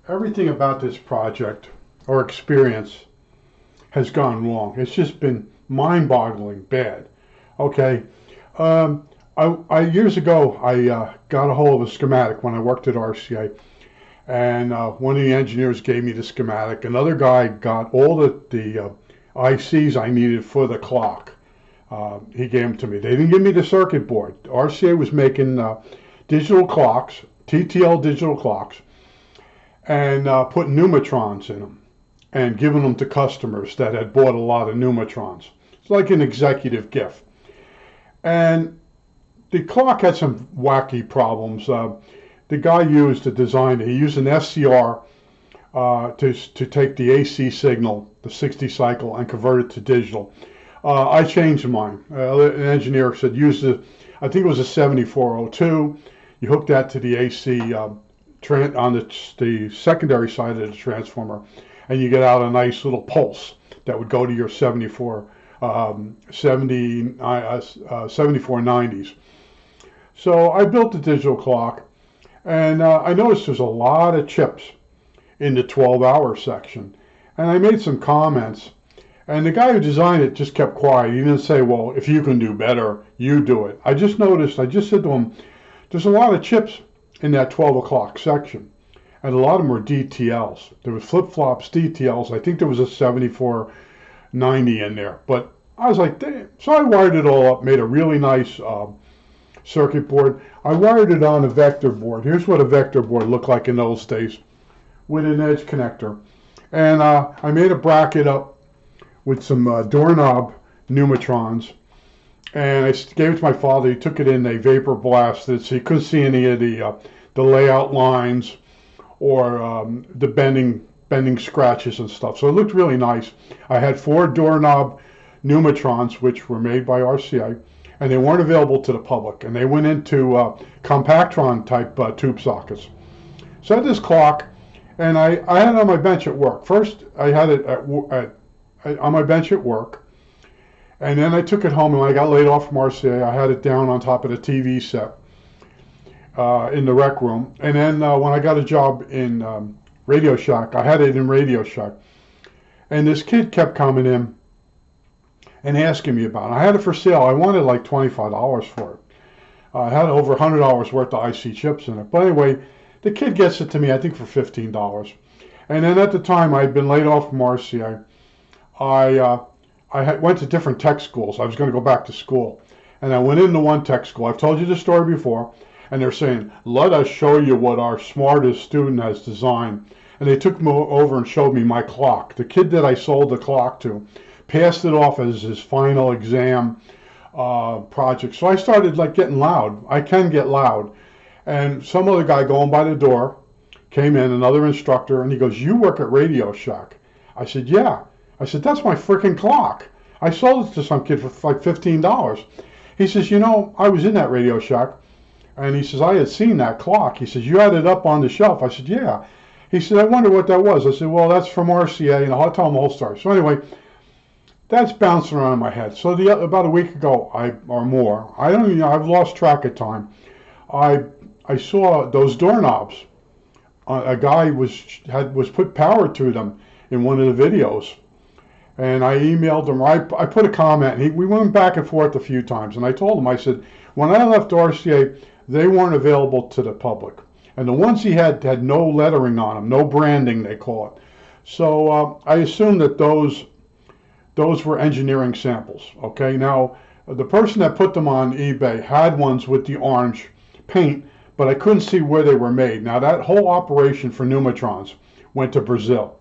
everything about this project or experience has gone wrong. It's just been mind-boggling bad. Okay. I years ago I got a hold of a schematic when I worked at RCA, and one of the engineers gave me the schematic. Another guy got all the ICs I needed for the clock. He gave them to me. They didn't give me the circuit board. RCA was making digital clocks, TTL digital clocks, and putting pneumatrons in them and giving them to customers that had bought a lot of pneumatrons. It's like an executive gift. And the clock had some wacky problems. The guy used to design it. He used an SCR to take the AC signal, the 60 cycle, and convert it to digital. I changed mine. An engineer said use the, I think it was a 7402. You hook that to the AC on the secondary side of the transformer, and you get out a nice little pulse that would go to your 7490s. So I built the digital clock, and I noticed there's a lot of chips in the 12-hour section. And I made some comments, and the guy who designed it just kept quiet. He didn't say, well, if you can do better, you do it. I just said to him, there's a lot of chips in that 12 o'clock section, and a lot of them were DTLs. There was flip-flops, DTLs. I think there was a 7490 in there. But I was like, damn. So I wired it all up, made a really nice circuit board. I wired it on a vector board. Here's what a vector board looked like in those days, with an edge connector. And I made a bracket up with some doorknob pneumatrons, and I gave it to my father. He took it in, they vapor blasted, so he couldn't see any of the layout lines or the bending scratches and stuff. So it looked really nice. I had 4 doorknob pneumatrons, which were made by RCA, and they weren't available to the public, and they went into compactron type tube sockets. So I had this clock, and I had it on my bench at work. First, I had it on my bench at work, and then I took it home, and when I got laid off from RCA, I had it down on top of the TV set in the rec room. And then when I got a job in Radio Shack, I had it in Radio Shack. And this kid kept coming in and asking me about it. I had it for sale. I wanted like $25 for it. I had over $100 worth of IC chips in it. But anyway, the kid gets it to me, I think, for $15. And then at the time, I had been laid off from RCA. I went to different tech schools. I was going to go back to school. And I went into one tech school. I've told you the story before. And they're saying, let us show you what our smartest student has designed. And they took me over and showed me my clock. The kid that I sold the clock to passed it off as his final exam project. So I started like getting loud. I can get loud. And some other guy going by the door came in, another instructor, and he goes, you work at Radio Shack? I said, yeah. I said, that's my freaking clock. I sold it to some kid for like $15. He says, you know, I was in that Radio Shack. And he says, I had seen that clock. He says, you had it up on the shelf. I said, yeah. He said, I wonder what that was. I said, well, that's from RCA. And I'll tell him the whole story. So anyway, that's bouncing around in my head. So about a week ago, or more, I don't even know, I've lost track of time. I saw those doorknobs. A guy was put power to them in one of the videos. And I emailed him. I put a comment. We went back and forth a few times. And I told him, I said, when I left RCA, they weren't available to the public. And the ones he had no lettering on them, no branding, they call it. So I assumed that those were engineering samples. Okay, now the person that put them on eBay had ones with the orange paint, but I couldn't see where they were made. Now that whole operation for pneumatrons went to Brazil.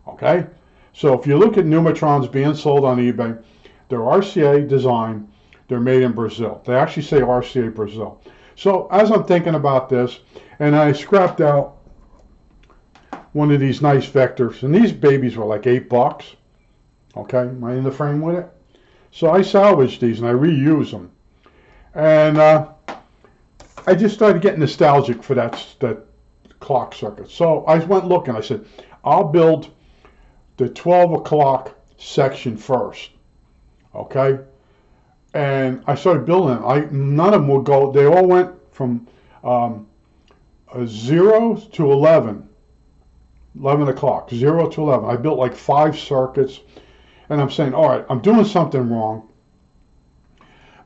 Okay, so if you look at pneumatrons being sold on eBay, they're RCA design. They're made in Brazil. They actually say RCA Brazil. So as I'm thinking about this, and I scrapped out one of these nice vectors, and these babies were like $8. Okay, am I in the frame with it? So I salvaged these and I reuse them. And I just started getting nostalgic for that clock circuit. So I went looking. I said, I'll build the 12 o'clock section first. Okay? And I started building them. None of them would go. They all went from 0 to 11 11 o'clock, 0 to 11. I built like 5 circuits, and I'm saying, all right, I'm doing something wrong.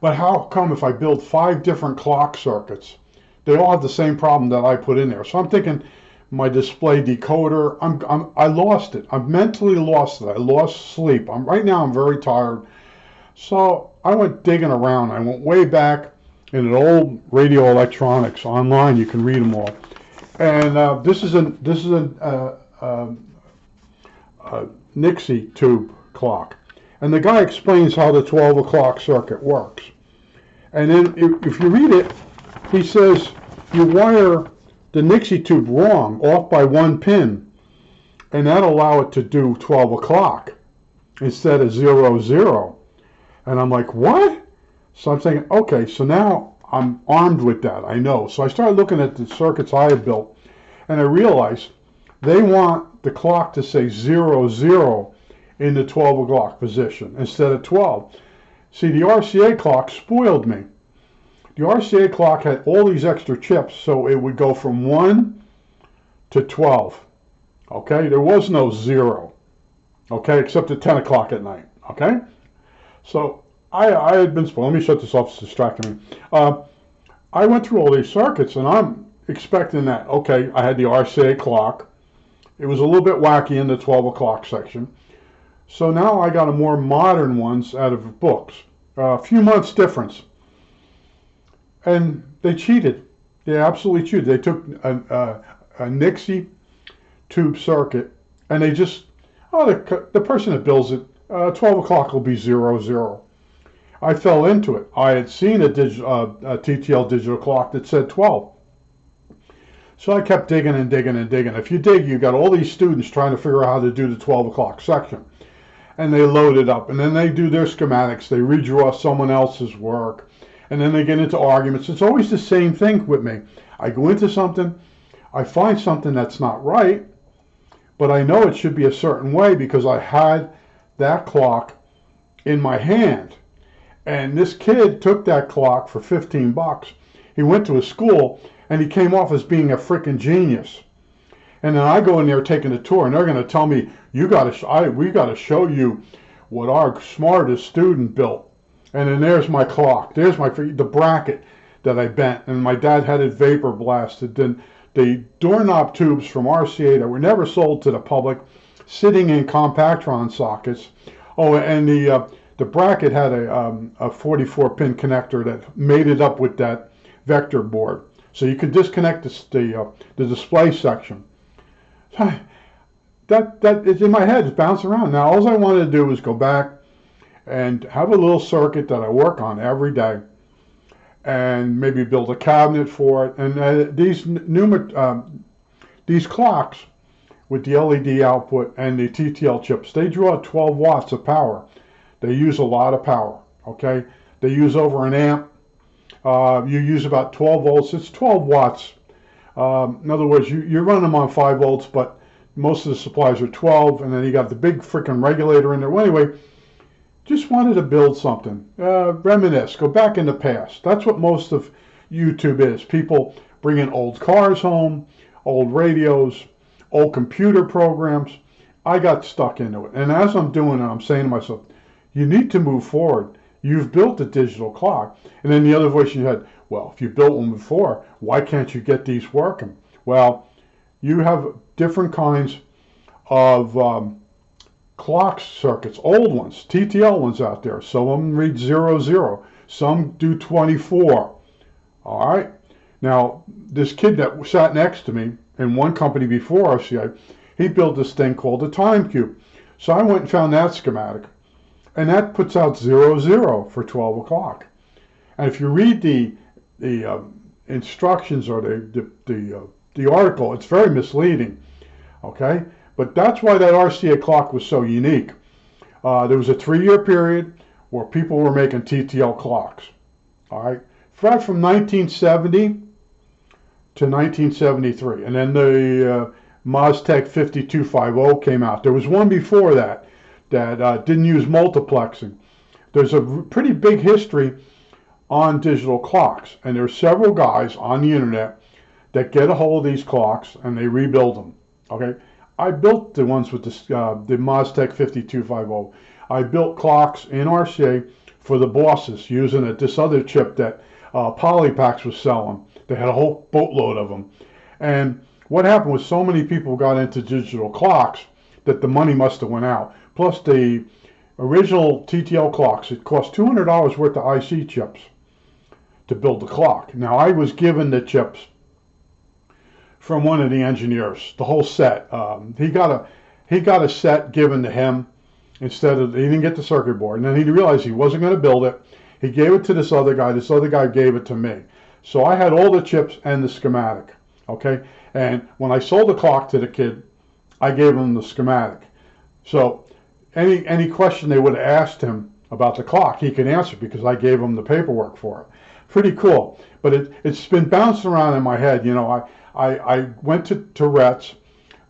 But how come if I build 5 different clock circuits, they all have the same problem that I put in there? So I'm thinking my display decoder, I lost it. I've mentally lost it. I lost sleep. Right now I'm very tired. So I went digging around. I went way back in an old radio electronics online. You can read them all. And this is a Nixie tube clock. And the guy explains how the 12 o'clock circuit works. And then if you read it, he says you wire the Nixie tube wrong, off by 1 pin, and that'll allow it to do 12 o'clock instead of 00, 0. And I'm like, what? So I'm thinking, okay, so now I'm armed with that. I know. So I started looking at the circuits I had built, and I realized they want the clock to say 00, 0 in the 12 o'clock position instead of 12. See, the RCA clock spoiled me. The RCA clock had all these extra chips, so it would go from 1 to 12. Okay, there was no 0. Okay, except at 10 o'clock at night. Okay, so I had been spoiled. Let me shut this off, it's distracting me. I went through all these circuits, and I'm expecting that. Okay, I had the RCA clock. It was a little bit wacky in the 12 o'clock section. So now I got a more modern ones out of books. A few months difference. And they cheated. They absolutely cheated. They took a Nixie tube circuit, and they just, the person that builds it, 12 o'clock will be 00, 0. I fell into it. I had seen a TTL digital clock that said 12. So I kept digging and digging and digging. If you dig, you got all these students trying to figure out how to do the 12 o'clock section. And they load it up, and then they do their schematics. They redraw someone else's work, and then they get into arguments. It's always the same thing with me. I go into something, I find something that's not right, but I know it should be a certain way because I had that clock in my hand. And this kid took that clock for 15 bucks. He went to a school, and he came off as being a freaking genius. And then I go in there taking a tour, and they're going to tell me, we got to show you what our smartest student built. And then there's my clock. There's the bracket that I bent, and my dad had it vapor blasted. Then the doorknob tubes from RCA that were never sold to the public, sitting in compactron sockets. Oh, and the bracket had a 44-pin connector that made it up with that vector board, so you could disconnect the display section. That is in my head. It's bouncing around. Now, all I wanted to do was go back and have a little circuit that I work on every day, and maybe build a cabinet for it. And these clocks with the LED output and the TTL chips, they draw 12 watts of power. They use a lot of power. Okay, they use over an amp. You use about 12 volts. It's 12 watts. In other words, you run them on 5 volts, but most of the supplies are 12, and then you got the big freaking regulator in there. Well, anyway, just wanted to build something. Reminisce, go back in the past. That's what most of YouTube is. People bringing old cars home, old radios, old computer programs. I got stuck into it. And as I'm doing it, I'm saying to myself, you need to move forward. You've built a digital clock. And then the other voice in your head, well, if you built one before, why can't you get these working? Well, you have different kinds of clock circuits, old ones, TTL ones out there. Some of them read 00, 0. Some do 24. All right. Now, this kid that sat next to me in one company before RCA, he built this thing called a time cube. So I went and found that schematic, and that puts out 00, 0 for 12 o'clock. And if you read the instructions or the article, it's very misleading. Okay, but that's why that RCA clock was so unique. There was a 3-year period where people were making TTL clocks. All right, right from 1970 to 1973, and then the Moztec 5250 came out. There was one before that didn't use multiplexing. There's a pretty big history on digital clocks, and there's several guys on the internet that get a hold of these clocks and they rebuild them. Okay, I built the ones with the Moztec 5250. I built clocks in RCA for the bosses using this other chip that Polypax was selling. They had a whole boatload of them. And what happened was so many people got into digital clocks that the money must have went out. Plus the original TTL clocks, it cost $200 worth of IC chips to build the clock. Now I was given the chips from one of the engineers, the whole set. He got a set given to him instead of, he didn't get the circuit board. And then he realized he wasn't going to build it. He gave it to this other guy. This other guy gave it to me. So I had all the chips and the schematic. Okay. And when I sold the clock to the kid, I gave him the schematic. So any question they would have asked him about the clock, he could answer because I gave him the paperwork for it. Pretty cool. But it's been bouncing around in my head. You know, I went to Tourette's.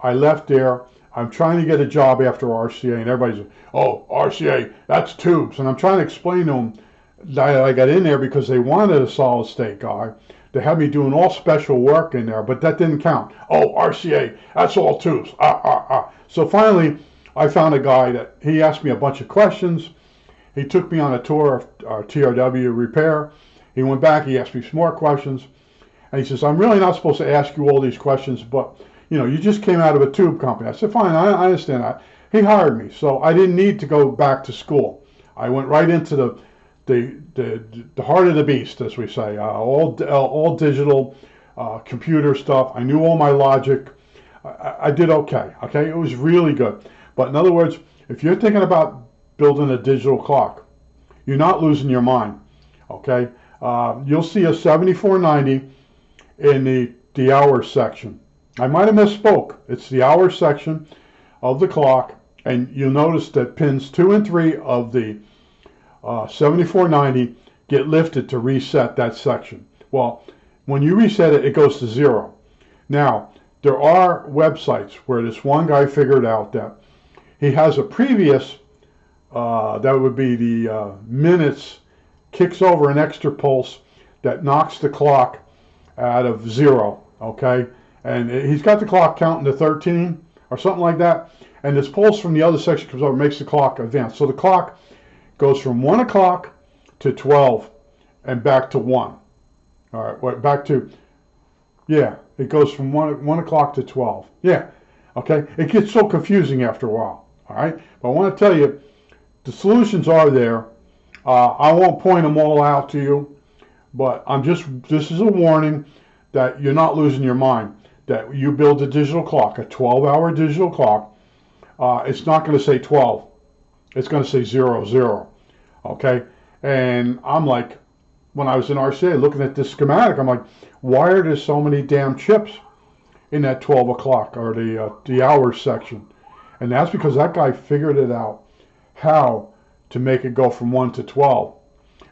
I left there. I'm trying to get a job after RCA, and everybody's, oh, RCA, that's tubes. And I'm trying to explain to them that I got in there because they wanted a solid state guy. They had me doing all special work in there, but that didn't count. Oh, RCA, that's all tubes. So finally, I found a guy that he asked me a bunch of questions. He took me on a tour of TRW repair. He went back, he asked me some more questions. And he says, I'm really not supposed to ask you all these questions, but you know, you just came out of a tube company. I said, fine, I understand that. He hired me, so I didn't need to go back to school. I went right into the heart of the beast, as we say, all digital computer stuff. I knew all my logic. I did okay. Okay, it was really good. But in other words, if you're thinking about building a digital clock, you're not losing your mind. Okay, you'll see a 7490 in the hours section. I might have misspoke. It's the hours section of the clock, and you'll notice that pins 2 and 3 of the 7490 get lifted to reset that section. Well, when you reset it, it goes to 0. Now, there are websites where this one guy figured out that he has a previous, that would be the minutes, kicks over an extra pulse that knocks the clock out of 0, okay? And he's got the clock counting to 13 or something like that. And this pulse from the other section comes over and makes the clock advance. So the clock goes from 1 o'clock to 12 and back to 1. All right, well, back to, yeah, it goes from 1 o'clock to 12. Yeah, okay. It gets so confusing after a while. All right, but I want to tell you, the solutions are there. I won't point them all out to you, but this is a warning that you're not losing your mind. That you build a digital clock, a 12-hour digital clock, it's not going to say 12. It's going to say 00. Okay? And I'm like, when I was in RCA looking at this schematic, I'm like, why are there so many damn chips in that 12 o'clock or the hours section? And that's because that guy figured it out, how to make it go from 1 to 12.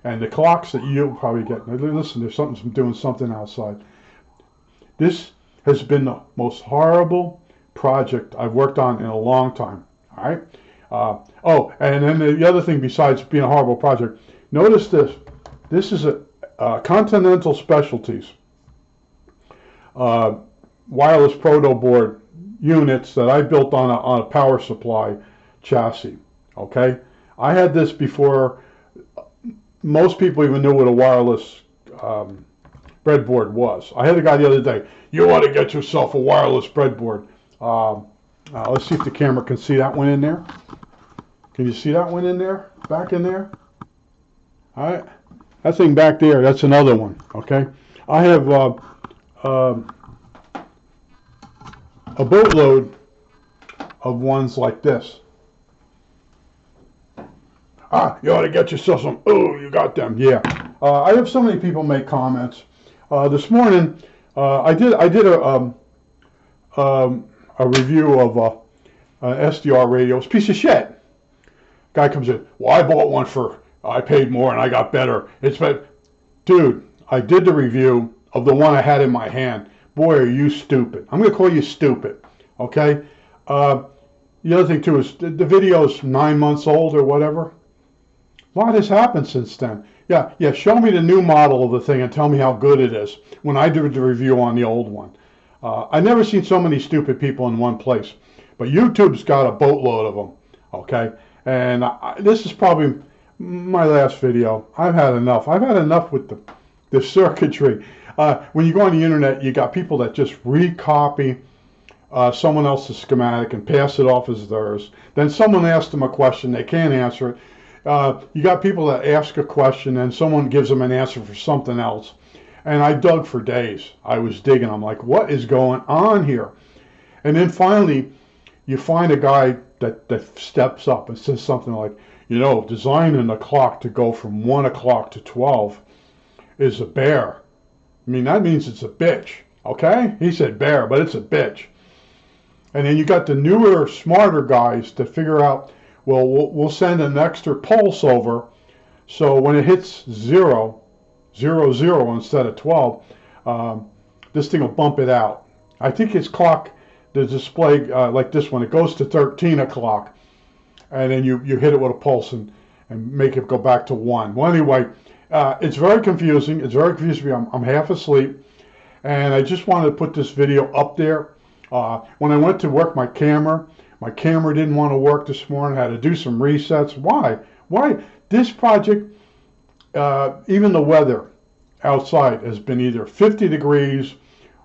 And the clocks that you'll probably get, listen, there's something doing something outside. This has been the most horrible project I've worked on in a long time. All right. Oh, and then the other thing besides being a horrible project, notice this. This is a Continental Specialties wireless proto board units that I built on a power supply chassis. Okay. I had this before most people even knew what a wireless breadboard was. I had a guy the other day, you want to get yourself a wireless breadboard. Let's see if the camera can see that one in there. Can you see that one in there? Back in there? All right. That thing back there, that's another one. Okay. I have a boatload of ones like this. You ought to get yourself some. Oh, you got them. Yeah. I have so many people make comments. This morning, I did a review of an SDR radio. It's a piece of shit. Guy comes in. Well, I bought one I paid more and I got better. Dude, I did the review of the one I had in my hand. Boy, are you stupid. I'm going to call you stupid. Okay? The other thing, too, is the video's 9 months old or whatever. A lot has happened since then. Yeah, show me the new model of the thing and tell me how good it is when I did the review on the old one. I've never seen so many stupid people in one place. But YouTube's got a boatload of them, okay? And this is probably my last video. I've had enough. I've had enough with the circuitry. When you go on the internet, you got people that just recopy someone else's schematic and pass it off as theirs. Then someone asks them a question, they can't answer it. You got people that ask a question and someone gives them an answer for something else. And I dug for days. I was digging. I'm like, what is going on here? And then finally, you find a guy that steps up and says something like, you know, designing a clock to go from 1 o'clock to 12 is a bear. I mean, that means it's a bitch, okay? He said bear, but it's a bitch. And then you got the newer, smarter guys to figure out, well, we'll send an extra pulse over, so when it hits 0, 0, 0 instead of 12, this thing will bump it out. I think his clock, the display like this one, it goes to 13 o'clock, and then you hit it with a pulse and make it go back to 1. Well, anyway, it's very confusing. It's very confusing. I'm half asleep, and I just wanted to put this video up there. When I went to work my camera didn't want to work this morning. I had to do some resets. Why? This project, even the weather outside has been either 50 degrees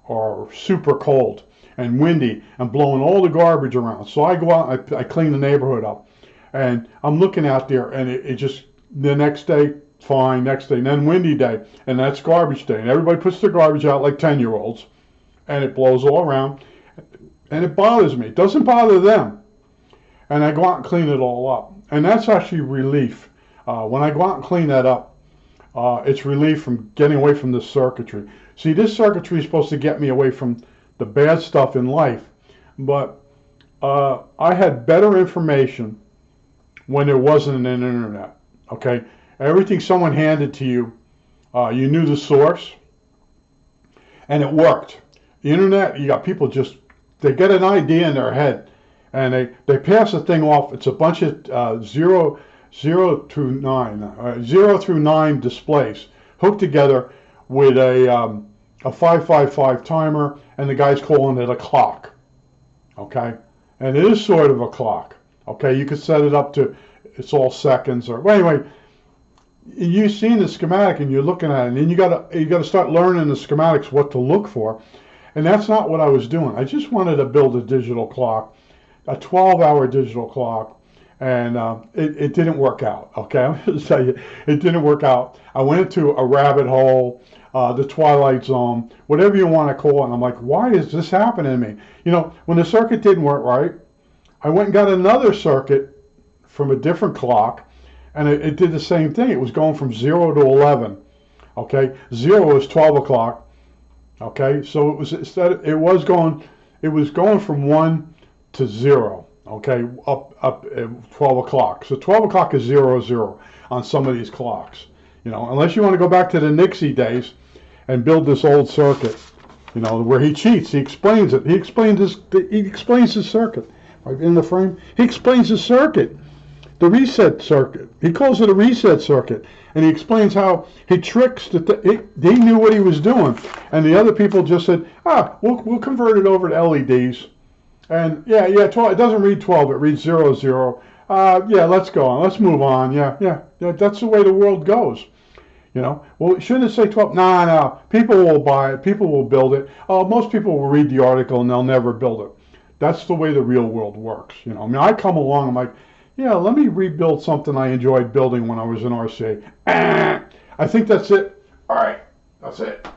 or super cold and windy and blowing all the garbage around. So I go out, I clean the neighborhood up, and I'm looking out there, and it just, the next day, fine, next day, and then windy day, and that's garbage day. And everybody puts their garbage out like 10-year-olds, and it blows all around, and it bothers me. It doesn't bother them. And I go out and clean it all up. And that's actually relief. When I go out and clean that up, it's relief from getting away from this circuitry. See, this circuitry is supposed to get me away from the bad stuff in life, but I had better information when there wasn't an internet, okay? Everything someone handed to you, you knew the source, and it worked. The internet, you got people just, they get an idea in their head, and they pass the thing off. It's a bunch of 0 through 9 displays hooked together with a 555 timer, and the guy's calling it a clock, okay? And it is sort of a clock, okay? You could set it up to, it's all seconds, or, well, anyway, you've seen the schematic and you're looking at it, and then you gotta start learning the schematics, what to look for, and that's not what I was doing. I just wanted to build a digital clock, a 12-hour digital clock, and it didn't work out, okay? I'm going to tell you, it didn't work out. I went into a rabbit hole, the twilight zone, whatever you want to call it, and I'm like, why is this happening to me? You know, when the circuit didn't work right, I went and got another circuit from a different clock, and it did the same thing. It was going from 0 to 11, okay? 0 is 12 o'clock, okay? So it was going from 1 to 0, okay, up at 12 o'clock. So 12 o'clock is 0, 0 on some of these clocks. You know, unless you want to go back to the Nixie days and build this old circuit, you know, where he cheats. He explains it. He explains his circuit right in the frame. He explains his circuit, the reset circuit. He calls it a reset circuit, and he explains how he tricks he knew what he was doing, and the other people just said, we'll convert it over to LEDs. And yeah, 12, it doesn't read 12, it reads 0, 0. Yeah, let's go on. Let's move on. Yeah, that's the way the world goes. You know, well, shouldn't it say 12? No. People will buy it. People will build it. Most people will read the article and they'll never build it. That's the way the real world works. You know, I mean, I come along, I'm like, yeah, let me rebuild something I enjoyed building when I was in RCA. I think that's it. All right, that's it.